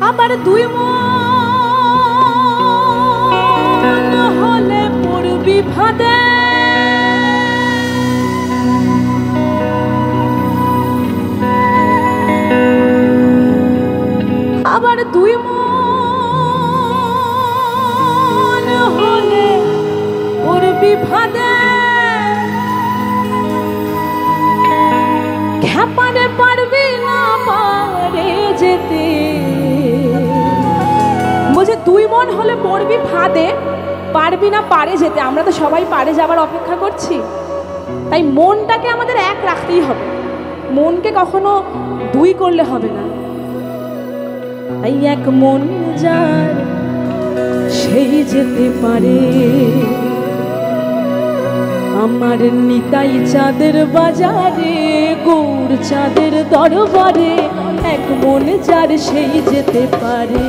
আবার দুই মন হলে পড়বি ফাঁদে, আবার দুই মন হলে পড়বি ফাঁদে, খেপারে পারবি না পারে যেতে। বলছে দুই মন হলে পড়বি ফাঁদে, পারবি না পারে যেতে। আমরা তো সবাই পারে যাবার অপেক্ষা করছি, তাই মনটাকে আমাদের এক রাখতেই হবে, মনকে কখনো দুই করলে হবে না। তাই এক মন যার সেই যেতে পারে, আমার নিতাই চাঁদের বাজারে গৌর চাঁদের দরবারে, এক মন যার সেই যেতে পারে।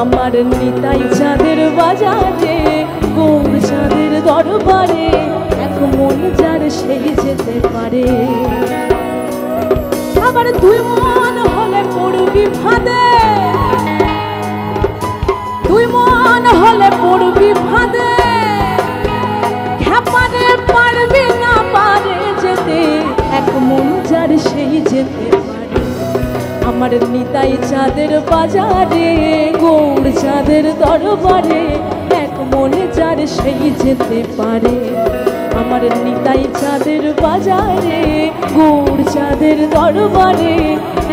আমার নিতাই চাঁদের বাজারে গৌর চাঁদের দরবারে, এক মন যার সেই যেতে পারে। আবার দুই মন হলে পড়বি ফাঁদে, দুই মন হলে পড়বি ফাঁদে, খেপারে পারবি না পারে যেতে, এক মন যার সেই যেতে পারে। আমার নিতাই চাঁদের বাজারে গৌর চাঁদের দরবারে, এক মন যার সেই যেতে পারে। আমার নিতাই চাঁদের বাজারে গৌর চাঁদের দরবারে,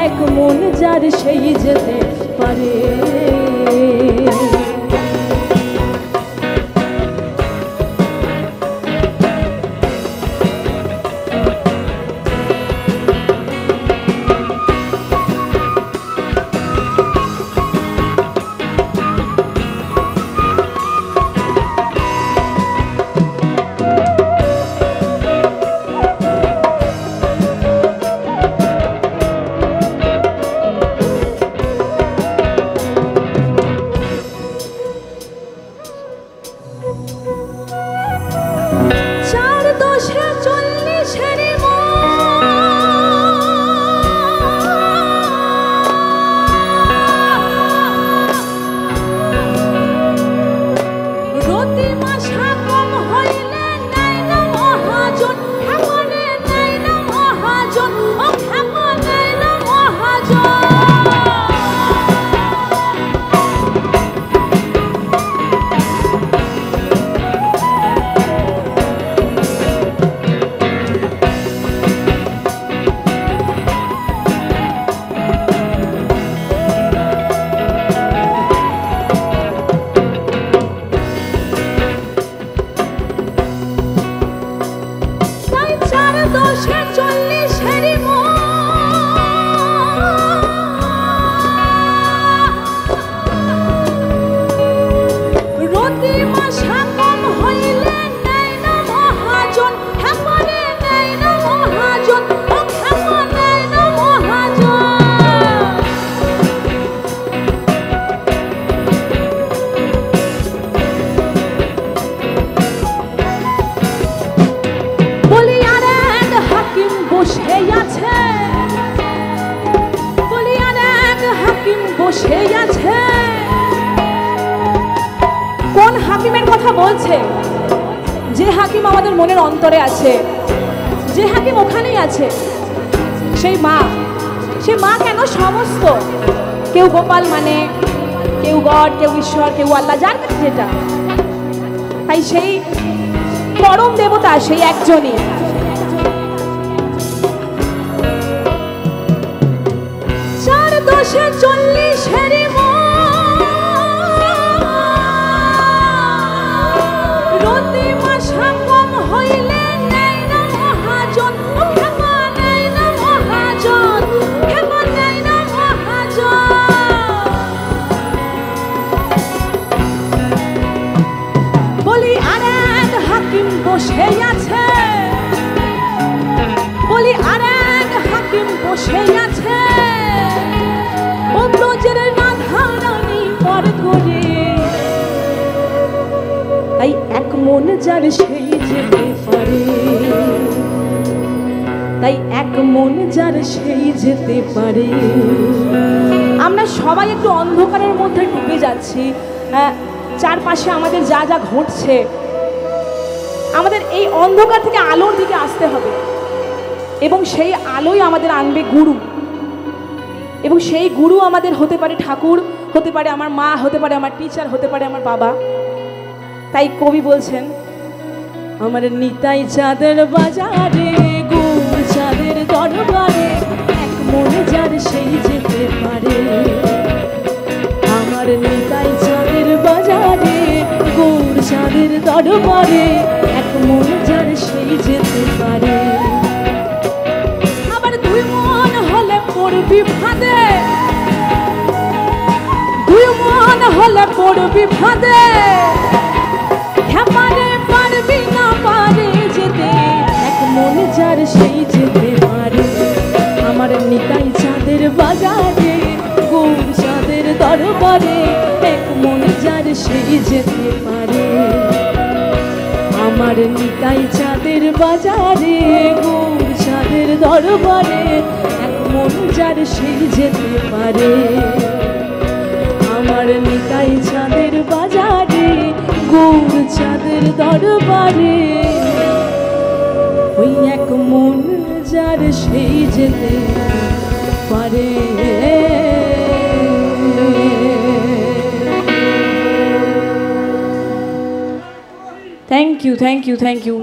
এক মন যার সেই যেতে পারে। কোন হাকিমের কথা বলছে? যে হাকিম আমাদের মনের অন্তরে আছে, যে হাকিম ওখানেই আছে, সেই মা। সে মা কেন? সমস্ত, কেউ গোপাল মানে, কেউ গড, কেউ ঈশ্বর, কেউ আল্লাহ, যার কাছে যেটা। তাই সেই পরম দেবতা সেই একজনই। চার দশে 40 হেরি রতি মাসা কম হইলে নেই না মহাজন, ক্ষমা নেই না মহাজন, ক্ষমা নেই না মহাজন। বলি আর এক হাকিম বসে আছে, বলি আর এক হাকিম বসে আছে, ও ব্রজের রাধা রানী পর করে। তাই এক মন যার সেই যেতে পারে, তাই এক মন যার সেই যেতে পারে। আমরা আমরা সবাই একটু অন্ধকারের মধ্যে ডুবে যাচ্ছি। চারপাশে আমাদের যা যা ঘটছে, আমাদের এই অন্ধকার থেকে আলোর দিকে আসতে হবে এবং সেই আলোই আমাদের আনবে গুরু। এবং সেই গুরু আমাদের হতে পারে ঠাকুর, হতে পারে আমার মা, হতে পারে আমার টিচার, হতে পারে আমার বাবা। তাই কবি বলছেন, আমার নিতাই চাঁদের বাজারে, গুড় চাঁদের দরবারে, এক মনে যার সেই যেতে পারে। আমার নিতাই চাঁদের বাজারে, গুড় চাঁদের দরবারে, এক মনে যার সেই যেতে পারে। আবার দুই মন হলে পড়বি ফাঁদে, দুই মন হলে পড়বি ফাঁদে, পারে পারবি না পারে যেতে, এক মনে যার সেই যেতে পারে। আমার নিতাই চাঁদের বাজারে, গুড় চাঁদের দরবারে, এক মনে যার সেই যেতে পারে। আমার নিতাই চাঁদের বাজারে, গুড় চাঁদের দরবারে, এক মনে যার সেই যেতে পারে। আমার নিতাই চাঁদের বাজারে, গুড় চাঁদের দরবারে, ওই এক মন যার সেই যেতে পারে। Thank you, thank you, thank you.